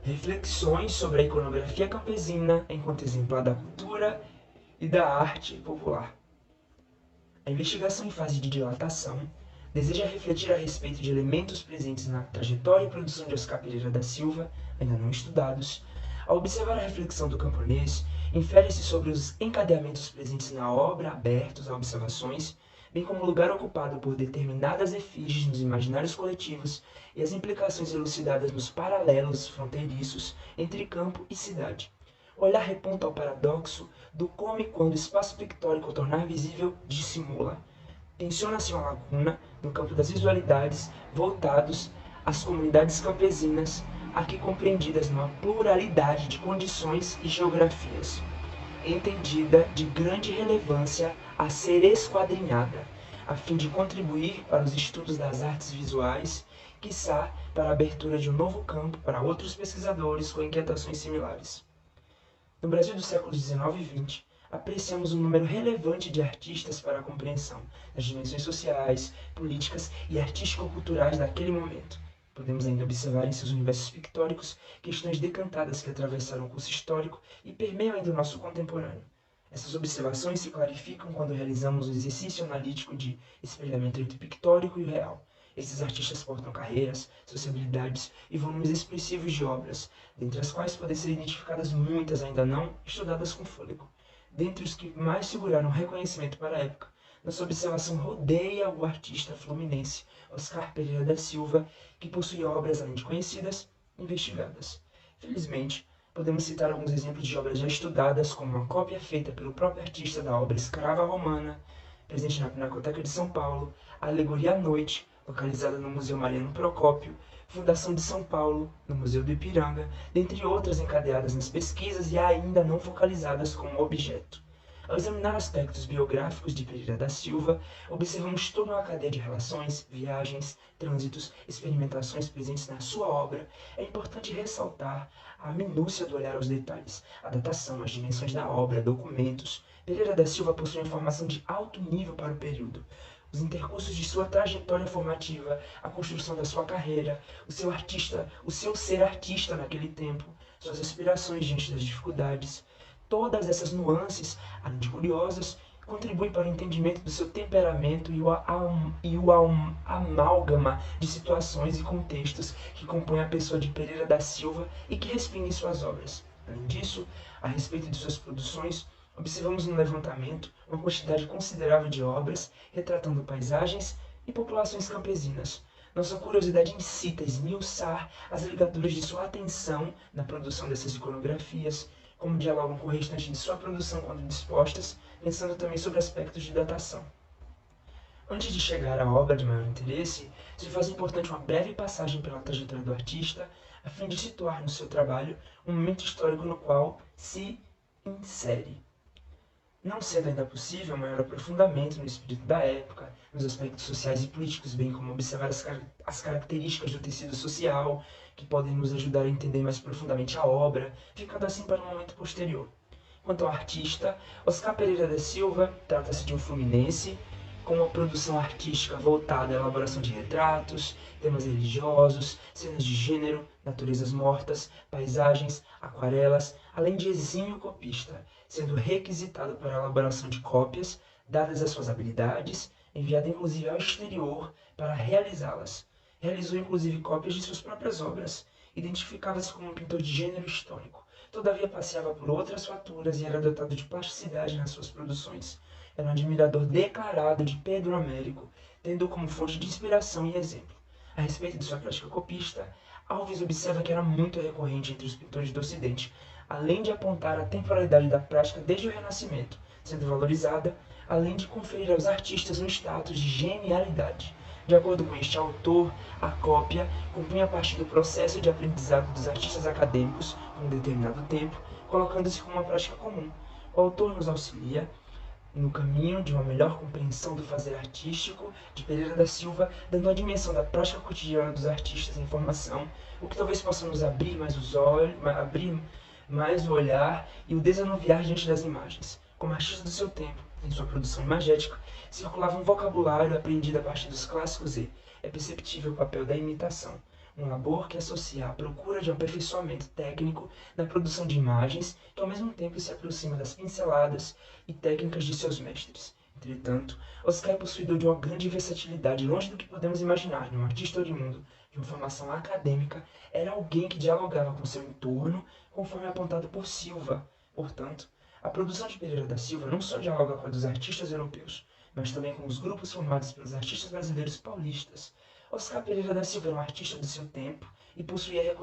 Reflexões sobre a iconografia campesina enquanto exemplar da cultura e da arte popular. A investigação em fase de dilatação deseja refletir a respeito de elementos presentes na trajetória e produção de Oscar Pereira da Silva, ainda não estudados. Ao observar a reflexão do camponês, infere-se sobre os encadeamentos presentes na obra abertos a observações, bem como o lugar ocupado por determinadas efígies nos imaginários coletivos e as implicações elucidadas nos paralelos fronteiriços entre campo e cidade. O olhar reponta ao paradoxo do como e quando o espaço pictórico ao tornar visível dissimula. Tensiona-se uma lacuna no campo das visualidades voltados às comunidades campesinas, aqui compreendidas numa pluralidade de condições e geografias, entendida de grande relevância a ser esquadrinhada, a fim de contribuir para os estudos das artes visuais, quiçá para a abertura de um novo campo para outros pesquisadores com inquietações similares. No Brasil dos séculos XIX e XX, apreciamos um número relevante de artistas para a compreensão das dimensões sociais, políticas e artístico-culturais daquele momento. Podemos ainda observar em seus universos pictóricos questões decantadas que atravessaram o curso histórico e permeiam ainda o nosso contemporâneo. Essas observações se clarificam quando realizamos o exercício analítico de espelhamento entre o pictórico e o real. Esses artistas portam carreiras, sociabilidades e volumes expressivos de obras, dentre as quais podem ser identificadas muitas ainda não estudadas com fôlego. Dentre os que mais seguraram reconhecimento para a época, nossa observação rodeia o artista fluminense Oscar Pereira da Silva, que possui obras além de conhecidas, investigadas. Felizmente, podemos citar alguns exemplos de obras já estudadas, como uma cópia feita pelo próprio artista da obra Escrava Romana, presente na Pinacoteca de São Paulo, a Alegoria à Noite, localizada no Museu Mariano Procópio, Fundação de São Paulo, no Museu do Ipiranga, dentre outras encadeadas nas pesquisas e ainda não focalizadas como objeto. Ao examinar aspectos biográficos de Pereira da Silva, observamos toda uma cadeia de relações, viagens, trânsitos, experimentações presentes na sua obra. É importante ressaltar a minúcia do olhar aos detalhes, a datação, as dimensões da obra, documentos. Pereira da Silva possui informação de alto nível para o período. Os intercursos de sua trajetória formativa, a construção da sua carreira, o seu ser artista naquele tempo, suas aspirações diante das dificuldades. Todas essas nuances, além de curiosas, contribuem para o entendimento do seu temperamento e o amálgama de situações e contextos que compõem a pessoa de Pereira da Silva e que respingam em suas obras. Além disso, a respeito de suas produções, observamos no levantamento uma quantidade considerável de obras retratando paisagens e populações campesinas. Nossa curiosidade incita a esmiuçar as ligaduras de sua atenção na produção dessas iconografias, como dialogam com o restante de sua produção quando dispostas, pensando também sobre aspectos de datação. Antes de chegar à obra de maior interesse, se faz importante uma breve passagem pela trajetória do artista, a fim de situar no seu trabalho um momento histórico no qual se insere. Não sendo ainda possível maior aprofundamento no espírito da época, nos aspectos sociais e políticos, bem como observar as características do tecido social, que podem nos ajudar a entender mais profundamente a obra, ficando assim para um momento posterior. Quanto ao artista, Oscar Pereira da Silva trata-se de um fluminense, com uma produção artística voltada à elaboração de retratos, temas religiosos, cenas de gênero, naturezas mortas, paisagens, aquarelas, além de exímio copista, sendo requisitado para a elaboração de cópias, dadas as suas habilidades, enviado inclusive ao exterior para realizá-las. Realizou inclusive cópias de suas próprias obras. Identificava-se como um pintor de gênero histórico. Todavia passeava por outras faturas e era dotado de plasticidade nas suas produções. Era um admirador declarado de Pedro Américo, tendo como fonte de inspiração e exemplo. A respeito de sua prática copista, Alves observa que era muito recorrente entre os pintores do Ocidente, além de apontar a temporalidade da prática desde o Renascimento, sendo valorizada, além de conferir aos artistas um status de genialidade. De acordo com este autor, a cópia compunha parte do processo de aprendizado dos artistas acadêmicos por um determinado tempo, colocando-se como uma prática comum. O autor nos auxilia no caminho de uma melhor compreensão do fazer artístico de Pereira da Silva, dando a dimensão da prática cotidiana dos artistas em formação, o que talvez possa nos abrir mais o olhar e o desanuviar diante das imagens. Como artista do seu tempo, em sua produção imagética, circulava um vocabulário aprendido a partir dos clássicos e é perceptível o papel da imitação. um labor que associa a procura de aperfeiçoamento técnico na produção de imagens, que ao mesmo tempo se aproxima das pinceladas e técnicas de seus mestres. Entretanto, Oscar é possuidor de uma grande versatilidade, longe do que podemos imaginar. Um artista oriundo de uma formação acadêmica, era alguém que dialogava com seu entorno, conforme apontado por Silva. Portanto, a produção de Pereira da Silva não só dialoga com a dos artistas europeus, mas também com os grupos formados pelos artistas brasileiros paulistas. Oscar Pereira da Silva era um artista do seu tempo e possuía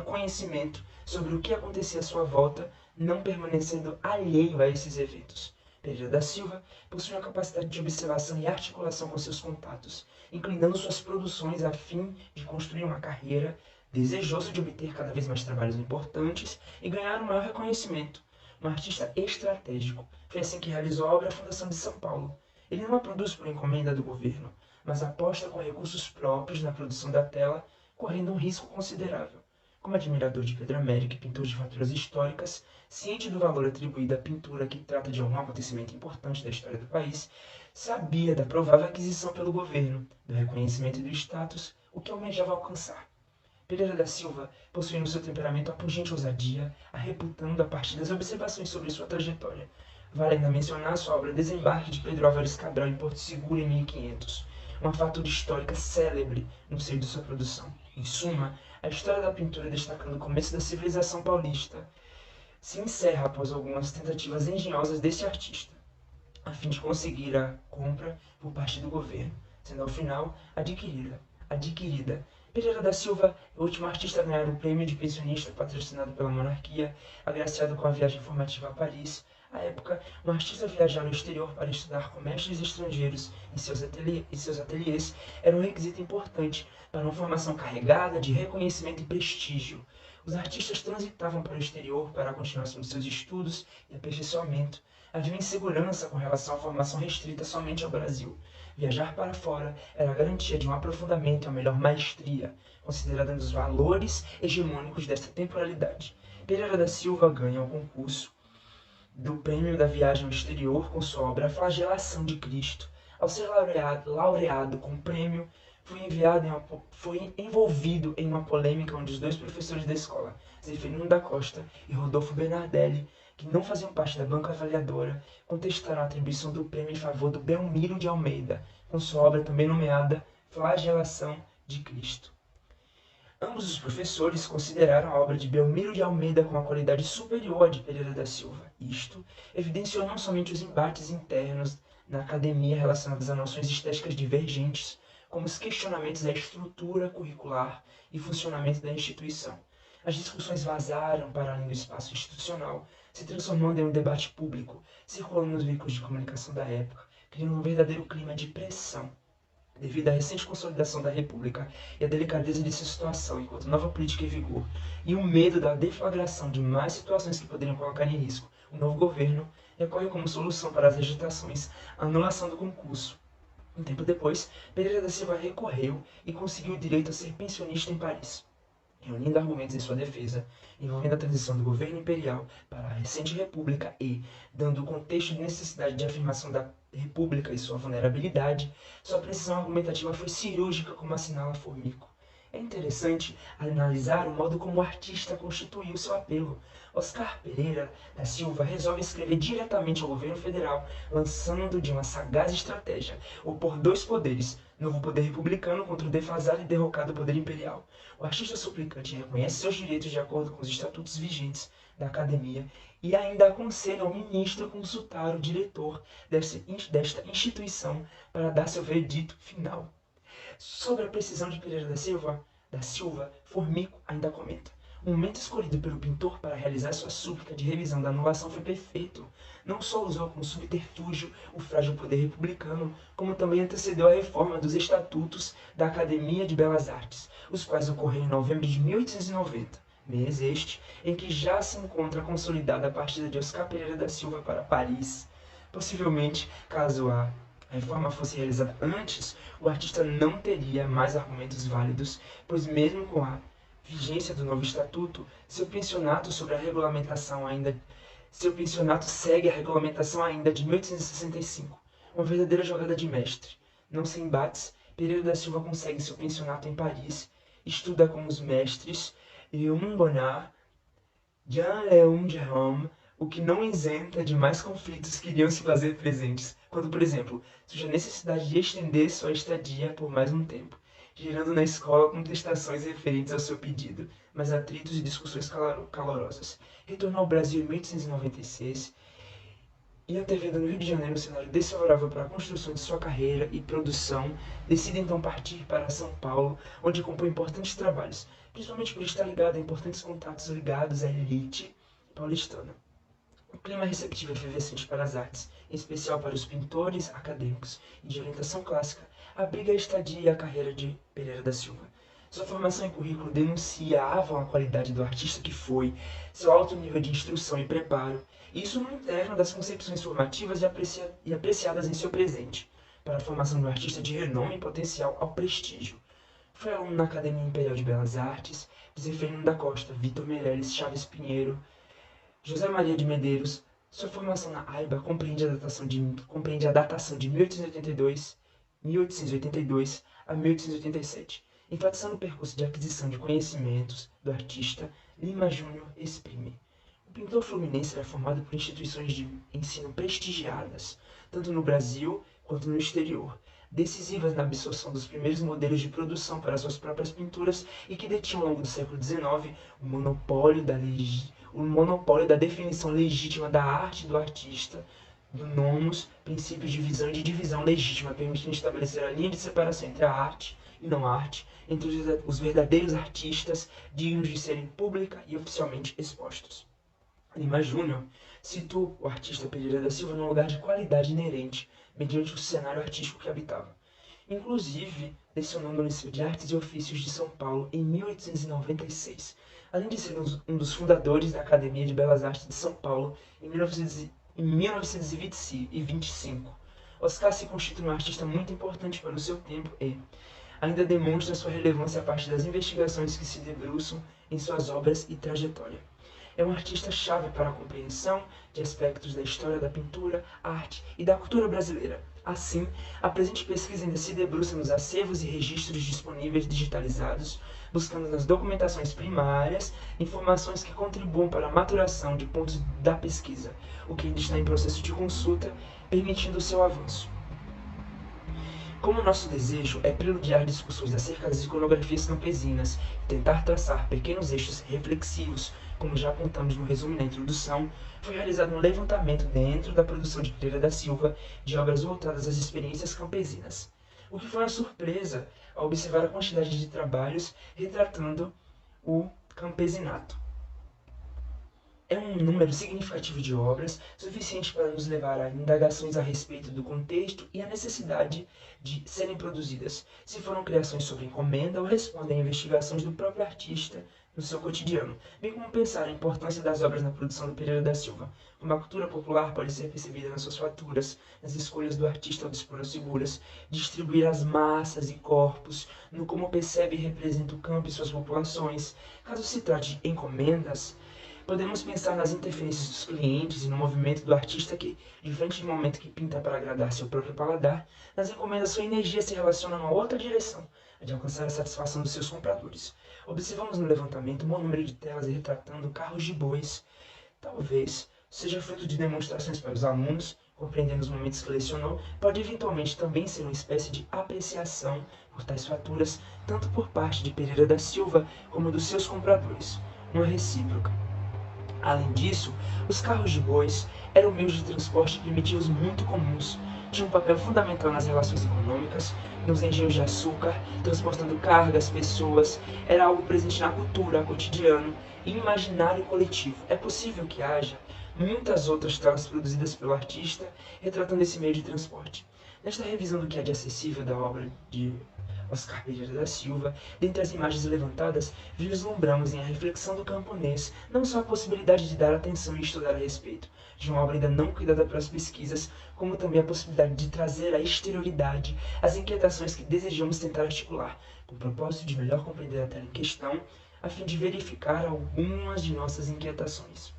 conhecimento sobre o que acontecia à sua volta, não permanecendo alheio a esses eventos. Pereira da Silva possui uma capacidade de observação e articulação com seus contatos, inclinando suas produções a fim de construir uma carreira, desejoso de obter cada vez mais trabalhos importantes e ganhar um maior reconhecimento. Um artista estratégico, foi assim que realizou a obra Fundação de São Paulo. Ele não a produz por encomenda do governo, mas aposta com recursos próprios na produção da tela, correndo um risco considerável. Como admirador de Pedro Américo e pintor de faturas históricas, ciente do valor atribuído à pintura que trata de um acontecimento importante da história do país, sabia da provável aquisição pelo governo, do reconhecimento e do status, o que almejava alcançar. Pereira da Silva possuía no seu temperamento a pungente ousadia, arrebutando a partir das observações sobre sua trajetória. Vale ainda mencionar sua obra Desembarque de Pedro Álvares Cabral em Porto Seguro em 1500, uma fatura histórica célebre no seio de sua produção. Em suma, a história da pintura, destacando o começo da civilização paulista, se encerra após algumas tentativas engenhosas desse artista, a fim de conseguir a compra por parte do governo, sendo ao final adquirida. Pereira da Silva é o último artista a ganhar o prêmio de pensionista patrocinado pela monarquia, agraciado com a viagem informativa a Paris. À época, um artista viajar ao exterior para estudar com mestres estrangeiros em seus ateliês era um requisito importante para uma formação carregada de reconhecimento e prestígio. Os artistas transitavam para o exterior para a continuação de seus estudos e aperfeiçoamento. Havia insegurança com relação à formação restrita somente ao Brasil. Viajar para fora era a garantia de um aprofundamento e uma melhor maestria, considerando os valores hegemônicos desta temporalidade. Pereira da Silva ganha o concurso do prêmio da viagem ao exterior com sua obra A Flagelação de Cristo. Ao ser laureado com o prêmio, foi envolvido em uma polêmica onde os dois professores da escola, Zeferino da Costa e Rodolfo Bernardelli, que não faziam parte da banca avaliadora, contestaram a atribuição do prêmio em favor do Belmiro de Almeida, com sua obra também nomeada Flagelação de Cristo. Ambos os professores consideraram a obra de Belmiro de Almeida com uma qualidade superior à de Pereira da Silva. Isto evidenciou não somente os embates internos na academia relacionados a noções estéticas divergentes, como os questionamentos da estrutura curricular e funcionamento da instituição. As discussões vazaram para além do espaço institucional, se transformando em um debate público, circulando nos veículos de comunicação da época, criando um verdadeiro clima de pressão. Devido à recente consolidação da República e à delicadeza de sua situação enquanto nova política em vigor, e o medo da deflagração de mais situações que poderiam colocar em risco o novo governo, recorre como solução para as agitações a anulação do concurso. Um tempo depois, Pereira da Silva recorreu e conseguiu o direito a ser pensionista em Paris. Reunindo argumentos em sua defesa, envolvendo a transição do governo imperial para a recente república e, dando o contexto de necessidade de afirmação da república e sua vulnerabilidade, sua precisão argumentativa foi cirúrgica como assinala Formico. É interessante analisar o modo como o artista constituiu seu apelo. Oscar Pereira da Silva resolve escrever diretamente ao governo federal, lançando de uma sagaz estratégia opor dois poderes, novo poder republicano contra o defasado e derrocado poder imperial. O artista suplicante reconhece seus direitos de acordo com os estatutos vigentes da academia e ainda aconselha ao ministro consultar o diretor desta instituição para dar seu veredito final. Sobre a precisão de Pereira da Silva, Formico ainda comenta: o momento escolhido pelo pintor para realizar sua súplica de revisão da anulação foi perfeito. Não só usou como subterfúgio o frágil poder republicano, como também antecedeu a reforma dos estatutos da Academia de Belas Artes, os quais ocorreram em novembro de 1890, mês este em que já se encontra consolidada a partida de Oscar Pereira da Silva para Paris. Possivelmente, caso a reforma fosse realizada antes, o artista não teria mais argumentos válidos, pois mesmo com a vigência do novo estatuto, seu pensionato segue a regulamentação ainda de 1865, uma verdadeira jogada de mestre. Não sem embates, Pereira da Silva consegue seu pensionato em Paris estuda com os mestres Léon Bonnard, Jean-Léon Gérôme, o que não isenta de mais conflitos que iriam se fazer presentes, quando, por exemplo, surge a necessidade de estender sua estadia por mais um tempo, gerando na escola contestações referentes ao seu pedido, mas atritos e discussões calorosas. Retornou ao Brasil em 1896 e, antevendo no Rio de Janeiro um cenário desfavorável para a construção de sua carreira e produção, decide então partir para São Paulo, onde compõe importantes trabalhos, principalmente por estar ligado a importantes contatos ligados à elite paulistana. O clima receptivo e efervescente para as artes, em especial para os pintores acadêmicos e de orientação clássica, abriga a estadia e a carreira de Pereira da Silva. Sua formação e currículo denunciavam a qualidade do artista que foi, seu alto nível de instrução e preparo, isso no interno das concepções formativas e apreciadas em seu presente, para a formação de um artista de renome e potencial ao prestígio. Foi aluno na Academia Imperial de Belas Artes, de Zeferino da Costa, Vitor Meirelles, Chaves Pinheiro, José Maria de Medeiros. Sua formação na AIBA compreende a datação de 1882 a 1887, enfatizando o percurso de aquisição de conhecimentos do artista. Lima Júnior exprime: o pintor fluminense era formado por instituições de ensino prestigiadas, tanto no Brasil quanto no exterior, decisivas na absorção dos primeiros modelos de produção para suas próprias pinturas e que detinham ao longo do século XIX o monopólio da definição legítima da arte do artista, do nomos, princípios de visão e de divisão legítima, permitindo estabelecer a linha de separação entre a arte e não arte, entre os verdadeiros artistas, dignos de serem pública e oficialmente expostos. Lima Júnior citou o artista Pereira da Silva num lugar de qualidade inerente, mediante o cenário artístico que habitava. Inclusive, lecionou no Liceu de Artes e Ofícios de São Paulo em 1896, além de ser um dos fundadores da Academia de Belas Artes de São Paulo em 1925. Oscar se constitui um artista muito importante para o seu tempo e ainda demonstra sua relevância a partir das investigações que se debruçam em suas obras e trajetória. É um artista-chave para a compreensão de aspectos da história da pintura, arte e da cultura brasileira. Assim, a presente pesquisa ainda se debruça nos acervos e registros disponíveis digitalizados, buscando nas documentações primárias informações que contribuam para a maturação de pontos da pesquisa, o que ainda está em processo de consulta, permitindo o seu avanço. Como nosso desejo é preludiar discussões acerca das iconografias campesinas e tentar traçar pequenos eixos reflexivos, como já apontamos no resumo na introdução, foi realizado um levantamento dentro da produção de Pereira da Silva de obras voltadas às experiências campesinas, o que foi uma surpresa ao observar a quantidade de trabalhos retratando o campesinato. É um número significativo de obras, suficiente para nos levar a indagações a respeito do contexto e a necessidade de serem produzidas, se foram criações sob encomenda ou respondem a investigações do próprio artista no seu cotidiano, bem como pensar a importância das obras na produção do Pereira da Silva. Como a cultura popular pode ser percebida nas suas faturas, nas escolhas do artista ao dispor as figuras, distribuir as massas e corpos, no como percebe e representa o campo e suas populações. Caso se trate de encomendas, podemos pensar nas interferências dos clientes e no movimento do artista que, diferente do momento que pinta para agradar seu próprio paladar, nas encomendas sua energia se relaciona numa outra direção, a de alcançar a satisfação dos seus compradores. Observamos no levantamento um bom número de telas retratando carros de bois. Talvez seja fruto de demonstrações para os alunos, compreendendo os momentos que lecionou, pode eventualmente também ser uma espécie de apreciação por tais faturas, tanto por parte de Pereira da Silva como dos seus compradores, uma recíproca. Além disso, os carros de bois eram meios de transporte primitivos muito comuns, tinham um papel fundamental nas relações econômicas, nos engenhos de açúcar, transportando cargas, pessoas, era algo presente na cultura, cotidiano e imaginário coletivo. É possível que haja muitas outras telas produzidas pelo artista retratando esse meio de transporte. Nesta revisão do que há de acessível da obra de Oscar Pereira da Silva, dentre as imagens levantadas, vislumbramos em a reflexão do camponês não só a possibilidade de dar atenção e estudar a respeito de uma obra ainda não cuidada pelas pesquisas, como também a possibilidade de trazer à exterioridade as inquietações que desejamos tentar articular, com o propósito de melhor compreender a tela em questão, a fim de verificar algumas de nossas inquietações.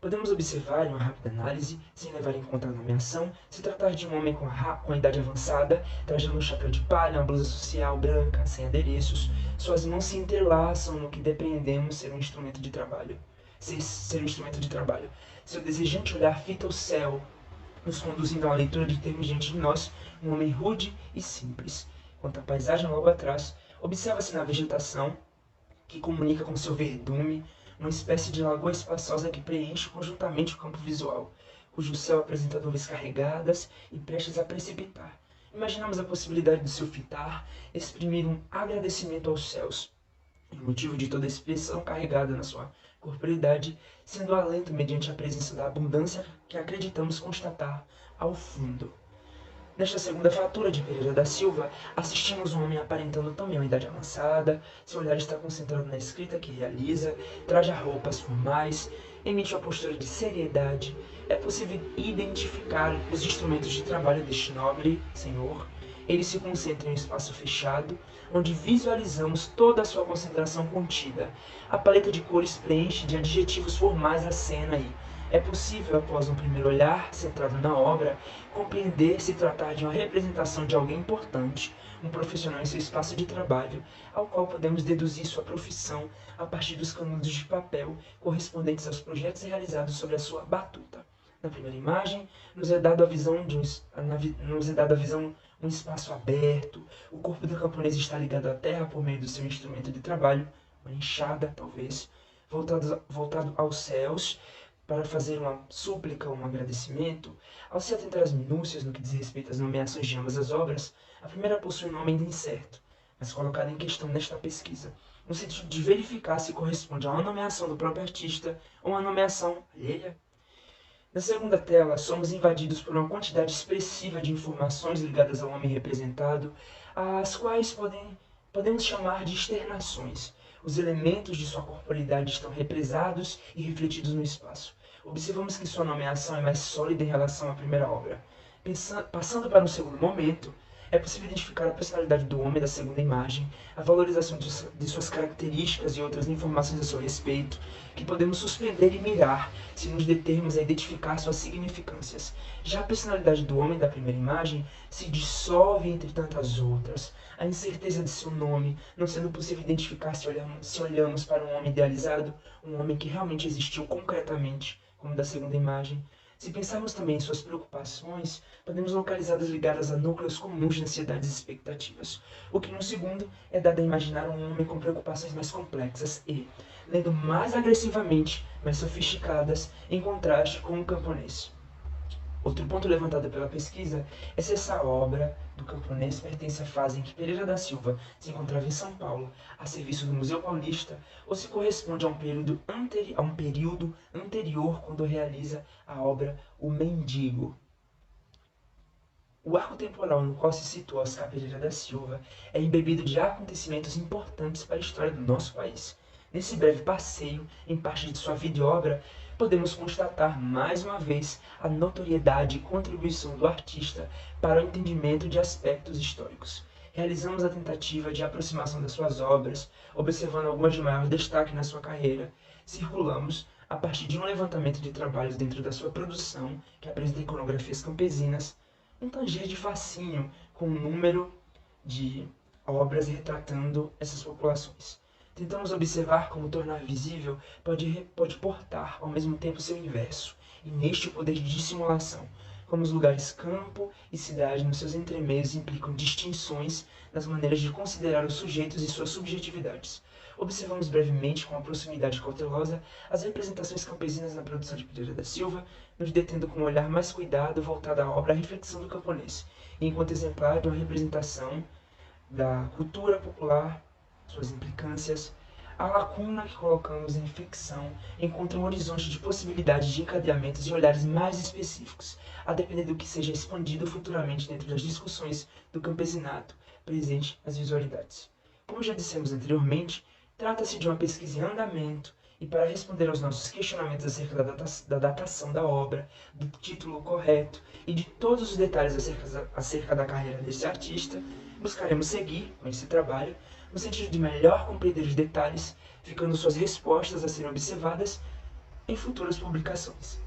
Podemos observar em uma rápida análise, sem levar em conta a nomeação, se tratar de um homem com a idade avançada, trajando um chapéu de palha, uma blusa social branca, sem adereços. Suas mãos se entrelaçam no que depreendemos ser um instrumento de trabalho. Ser um instrumento de trabalho. Seu desejante olhar fita o céu, nos conduzindo a uma leitura de termos diante de nós, um homem rude e simples. Quanto à paisagem logo atrás, observa-se na vegetação, que comunica com seu verdume, uma espécie de lagoa espaçosa que preenche conjuntamente o campo visual, cujo céu apresenta nuvens carregadas e prestes a precipitar. Imaginamos a possibilidade de seu fitar exprimir um agradecimento aos céus, o motivo de toda a expressão carregada na sua corporeidade, sendo alento mediante a presença da abundância que acreditamos constatar ao fundo. Nesta segunda fatura de Pereira da Silva, assistimos um homem aparentando também uma idade avançada, seu olhar está concentrado na escrita que realiza, traja roupas formais, emite uma postura de seriedade. É possível identificar os instrumentos de trabalho deste nobre senhor. Ele se concentra em um espaço fechado, onde visualizamos toda a sua concentração contida. A paleta de cores preenche de adjetivos formais a cena e é possível, após um primeiro olhar centrado na obra, compreender se tratar de uma representação de alguém importante, um profissional em seu espaço de trabalho, ao qual podemos deduzir sua profissão a partir dos canudos de papel correspondentes aos projetos realizados sobre a sua batuta. Na primeira imagem, nos é dada a visão um espaço aberto, o corpo do camponês está ligado à terra por meio do seu instrumento de trabalho, uma enxada, talvez, voltado aos céus, para fazer uma súplica ou um agradecimento. Ao se atentar às minúcias no que diz respeito às nomeações de ambas as obras, a primeira possui um nome ainda incerto, mas colocado em questão nesta pesquisa, no sentido de verificar se corresponde a uma nomeação do próprio artista ou uma nomeação alheia. Na segunda tela, somos invadidos por uma quantidade expressiva de informações ligadas ao homem representado, as quais podemos chamar de externações. Os elementos de sua corporeidade estão represados e refletidos no espaço. Observamos que sua nomeação é mais sólida em relação à primeira obra. Passando para um segundo momento, é possível identificar a personalidade do homem da segunda imagem, a valorização de suas características e outras informações a seu respeito, que podemos suspender e mirar se nos determos a identificar suas significâncias. Já a personalidade do homem da primeira imagem se dissolve entre tantas outras. A incerteza de seu nome, não sendo possível identificar se olhamos para um homem idealizado, um homem que realmente existiu concretamente, como da segunda imagem. Se pensarmos também em suas preocupações, podemos localizá-las ligadas a núcleos comuns de ansiedades e expectativas, o que no segundo é dado a imaginar um homem com preocupações mais complexas e, lendo mais agressivamente, mais sofisticadas, em contraste com o camponês. Outro ponto levantado pela pesquisa é se essa obra do camponês pertence à fase em que Pereira da Silva se encontrava em São Paulo, a serviço do Museu Paulista, ou se corresponde a um período anterior quando realiza a obra O Mendigo. O arco temporal no qual se situa Oscar Pereira da Silva é embebido de acontecimentos importantes para a história do nosso país. Nesse breve passeio, em parte de sua vida e obra, podemos constatar mais uma vez a notoriedade e contribuição do artista para o entendimento de aspectos históricos. Realizamos a tentativa de aproximação das suas obras, observando algumas de maior destaque na sua carreira. Circulamos, a partir de um levantamento de trabalhos dentro da sua produção, que apresenta iconografias campesinas, um tanger de fascínio com o número de obras retratando essas populações. Tentamos observar como tornar visível pode portar ao mesmo tempo seu inverso, e neste o poder de dissimulação, como os lugares campo e cidade nos seus entremeios implicam distinções nas maneiras de considerar os sujeitos e suas subjetividades. Observamos brevemente, com a proximidade cautelosa, as representações campesinas na produção de Pereira da Silva, nos detendo com um olhar mais cuidado voltado à obra A Reflexão do Camponês, enquanto exemplar de uma representação da cultura popular, suas implicâncias. A lacuna que colocamos em ficção encontra um horizonte de possibilidades de encadeamentos e olhares mais específicos, a depender do que seja expandido futuramente dentro das discussões do campesinato presente nas visualidades. Como já dissemos anteriormente, trata-se de uma pesquisa em andamento, e para responder aos nossos questionamentos acerca da datação da obra, do título correto e de todos os detalhes acerca da carreira desse artista, buscaremos seguir com esse trabalho no sentido de melhor compreender os detalhes, ficando suas respostas a serem observadas em futuras publicações.